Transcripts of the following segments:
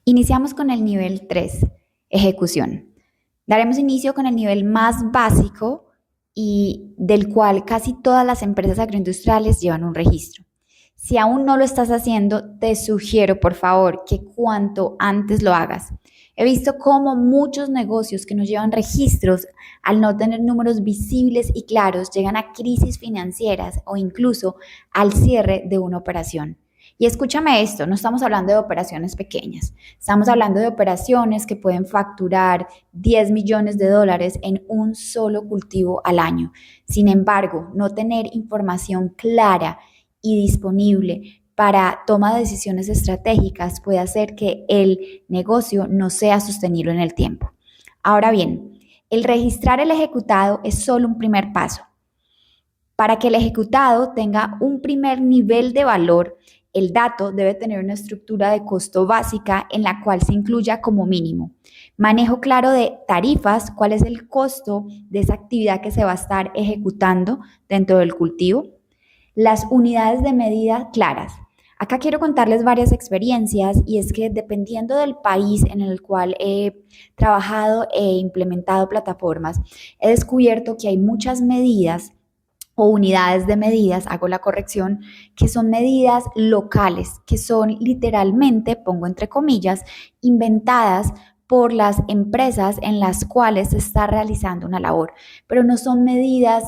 Iniciamos con el nivel 3, ejecución. Daremos inicio con el nivel más básico y del cual casi todas las empresas agroindustriales llevan un registro. Si aún no lo estás haciendo, te sugiero por favor que cuanto antes lo hagas. He visto cómo muchos negocios que no llevan registros, al no tener números visibles y claros, llegan a crisis financieras o incluso al cierre de una operación. Y escúchame esto, no estamos hablando de operaciones pequeñas, estamos hablando de operaciones que pueden facturar 10 millones de dólares en un solo cultivo al año. Sin embargo, no tener información clara y disponible para toma de decisiones estratégicas puede hacer que el negocio no sea sostenible en el tiempo. Ahora bien, el registrar el ejecutado es solo un primer paso. Para que el ejecutado tenga un primer nivel de valor, el dato debe tener una estructura de costo básica en la cual se incluya como mínimo manejo claro de tarifas, cuál es el costo de esa actividad que se va a estar ejecutando dentro del cultivo, las unidades de medida claras. Acá quiero contarles varias experiencias y es que dependiendo del país en el cual he trabajado e implementado plataformas, he descubierto que hay muchas medidas o unidades de medidas, hago la corrección, que son medidas locales, que son literalmente, pongo entre comillas, inventadas por las empresas en las cuales se está realizando una labor, pero no son medidas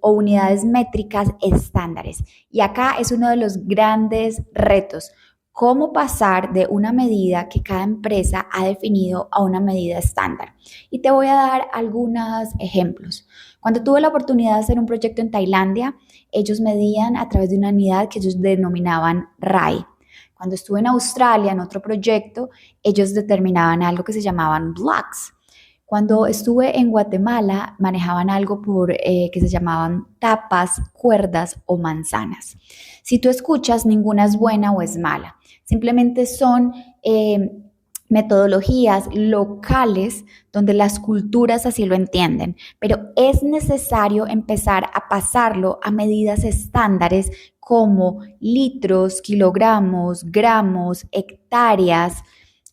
o unidades métricas estándares. Y acá es uno de los grandes retos, cómo pasar de una medida que cada empresa ha definido a una medida estándar. Y te voy a dar algunos ejemplos. Cuando tuve la oportunidad de hacer un proyecto en Tailandia, ellos medían a través de una unidad que ellos denominaban RAI. Cuando estuve en Australia en otro proyecto, ellos determinaban algo que se llamaban blocks. Cuando estuve en Guatemala, manejaban algo que se llamaban tapas, cuerdas o manzanas. Si tú escuchas, ninguna es buena o es mala. Simplemente son metodologías locales donde las culturas así lo entienden, pero es necesario empezar a pasarlo a medidas estándares como litros, kilogramos, gramos, hectáreas,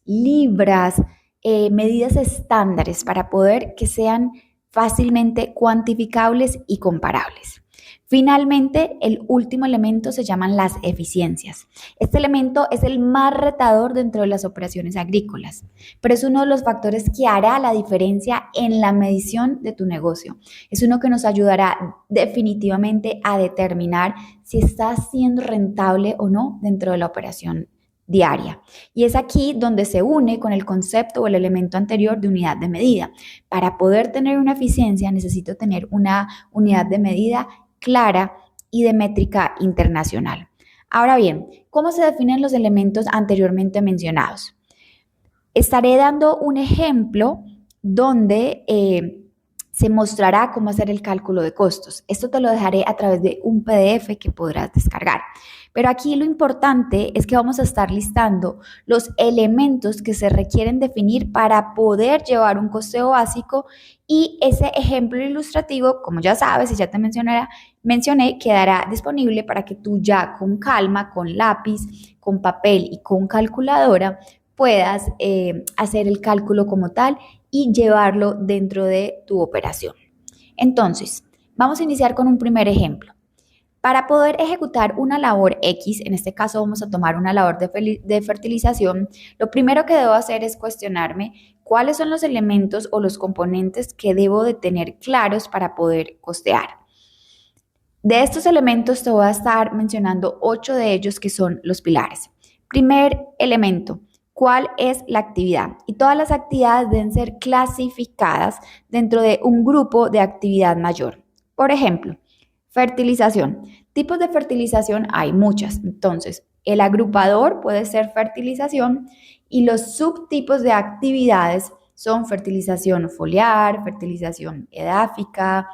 libras, medidas estándares para poder que sean fácilmente cuantificables y comparables. Finalmente, el último elemento se llaman las eficiencias. Este elemento es el más retador dentro de las operaciones agrícolas, pero es uno de los factores que hará la diferencia en la medición de tu negocio. Es uno que nos ayudará definitivamente a determinar si está siendo rentable o no dentro de la operación diaria. Y es aquí donde se une con el concepto o el elemento anterior de unidad de medida. Para poder tener una eficiencia necesito tener una unidad de medida clara y de métrica internacional. Ahora bien, ¿cómo se definen los elementos anteriormente mencionados? Estaré dando un ejemplo donde se mostrará cómo hacer el cálculo de costos. Esto te lo dejaré a través de un PDF que podrás descargar. Pero aquí lo importante es que vamos a estar listando los elementos que se requieren definir para poder llevar un costeo básico y ese ejemplo ilustrativo, como ya sabes y ya te mencioné, quedará disponible para que tú ya con calma, con lápiz, con papel y con calculadora puedas hacer el cálculo como tal y llevarlo dentro de tu operación. Entonces, vamos a iniciar con un primer ejemplo. Para poder ejecutar una labor X, en este caso vamos a tomar una labor de fertilización, lo primero que debo hacer es cuestionarme cuáles son los elementos o los componentes que debo de tener claros para poder costear. De estos elementos te voy a estar mencionando 8 de ellos que son los pilares. Primer elemento, ¿cuál es la actividad? Y todas las actividades deben ser clasificadas dentro de un grupo de actividad mayor. Por ejemplo, fertilización. Tipos de fertilización hay muchas. Entonces, el agrupador puede ser fertilización y los subtipos de actividades son fertilización foliar, fertilización edáfica,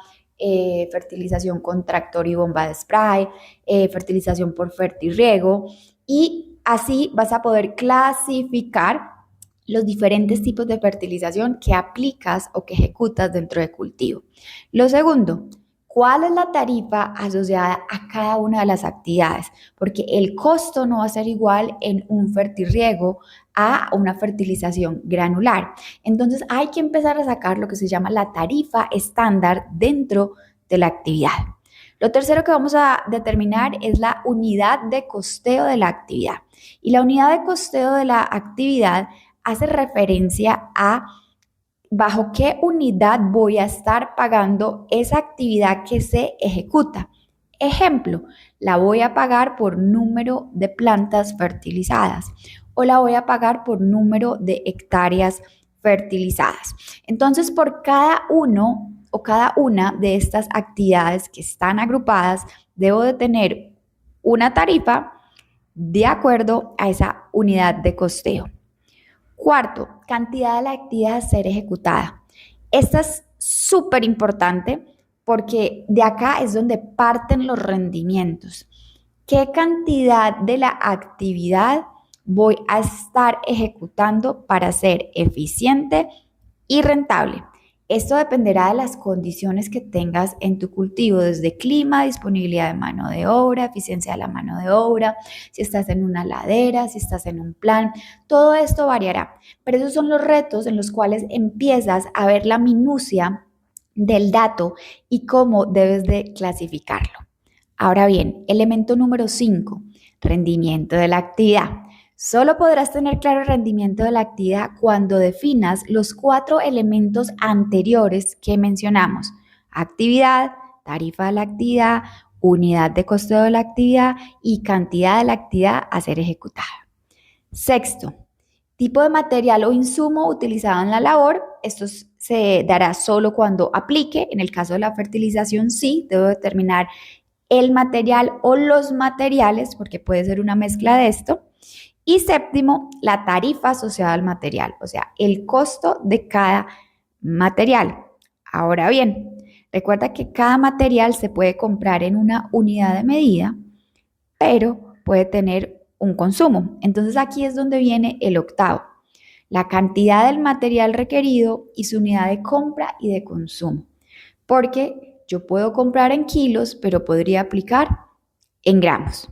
fertilización con tractor y bomba de spray, fertilización por fertirriego y así vas a poder clasificar los diferentes tipos de fertilización que aplicas o que ejecutas dentro de cultivo. Lo segundo, ¿Cuál es la tarifa asociada a cada una de las actividades? Porque el costo no va a ser igual en un fertirriego a una fertilización granular. Entonces hay que empezar a sacar lo que se llama la tarifa estándar dentro de la actividad. Lo tercero que vamos a determinar es la unidad de costeo de la actividad. Y la unidad de costeo de la actividad hace referencia a bajo qué unidad voy a estar pagando esa actividad que se ejecuta. Ejemplo, la voy a pagar por número de plantas fertilizadas o la voy a pagar por número de hectáreas fertilizadas. Entonces, por cada uno o cada una de estas actividades que están agrupadas, debo de tener una tarifa de acuerdo a esa unidad de costeo. Cuarto, cantidad de la actividad a ser ejecutada. Esta es súper importante porque de acá es donde parten los rendimientos. ¿Qué cantidad de la actividad voy a estar ejecutando para ser eficiente y rentable? Esto dependerá de las condiciones que tengas en tu cultivo, desde clima, disponibilidad de mano de obra, eficiencia de la mano de obra, si estás en una ladera, si estás en un plan, todo esto variará. Pero esos son los retos en los cuales empiezas a ver la minucia del dato y cómo debes de clasificarlo. Ahora bien, elemento número 5, rendimiento de la actividad. Solo podrás tener claro el rendimiento de la actividad cuando definas los 4 elementos anteriores que mencionamos: actividad, tarifa de la actividad, unidad de costeo de la actividad y cantidad de la actividad a ser ejecutada. Sexto, tipo de material o insumo utilizado en la labor. Esto se dará solo cuando aplique. En el caso de la fertilización, sí, debo determinar el material o los materiales, porque puede ser una mezcla de esto. Y séptimo, la tarifa asociada al material, o sea, el costo de cada material. Ahora bien, recuerda que cada material se puede comprar en una unidad de medida, pero puede tener un consumo. Entonces aquí es donde viene el octavo: la cantidad del material requerido y su unidad de compra y de consumo. Porque yo puedo comprar en kilos, pero podría aplicar en gramos.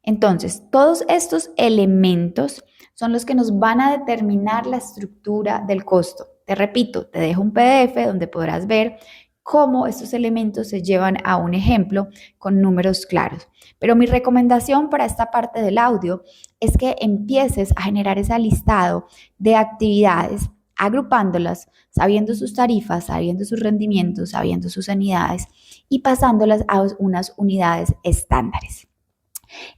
Entonces, todos estos elementos son los que nos van a determinar la estructura del costo. Te repito, te dejo un PDF donde podrás ver cómo estos elementos se llevan a un ejemplo con números claros. Pero mi recomendación para esta parte del audio es que empieces a generar ese listado de actividades, agrupándolas, sabiendo sus tarifas, sabiendo sus rendimientos, sabiendo sus unidades y pasándolas a unas unidades estándares.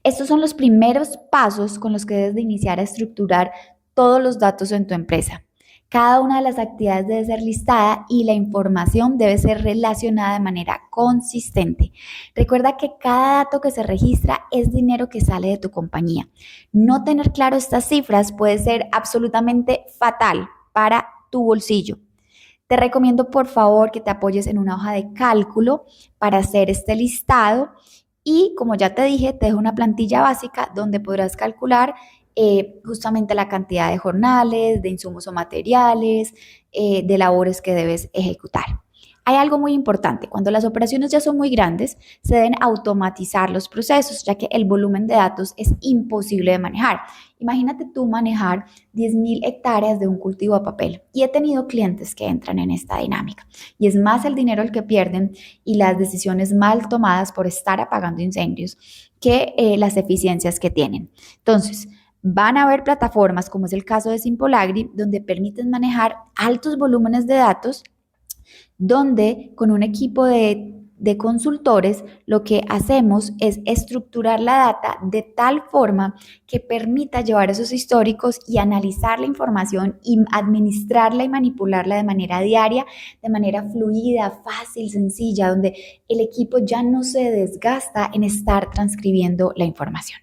Estos son los primeros pasos con los que debes de iniciar a estructurar todos los datos en tu empresa. Cada una de las actividades debe ser listada y la información debe ser relacionada de manera consistente. Recuerda que cada dato que se registra es dinero que sale de tu compañía. No tener claro estas cifras puede ser absolutamente fatal para tu bolsillo. Te recomiendo por favor que te apoyes en una hoja de cálculo para hacer este listado. Y como ya te dije, te dejo una plantilla básica donde podrás calcular justamente la cantidad de jornales, de insumos o materiales, de labores que debes ejecutar. Hay algo muy importante: cuando las operaciones ya son muy grandes, se deben automatizar los procesos, ya que el volumen de datos es imposible de manejar. Imagínate tú manejar 10.000 hectáreas de un cultivo a papel. Y he tenido clientes que entran en esta dinámica. Y es más el dinero el que pierden y las decisiones mal tomadas por estar apagando incendios que las eficiencias que tienen. Entonces, van a haber plataformas, como es el caso de Sympolagri, donde permiten manejar altos volúmenes de datos, donde con un equipo de consultores lo que hacemos es estructurar la data de tal forma que permita llevar esos históricos y analizar la información y administrarla y manipularla de manera diaria, de manera fluida, fácil, sencilla, donde el equipo ya no se desgasta en estar transcribiendo la información.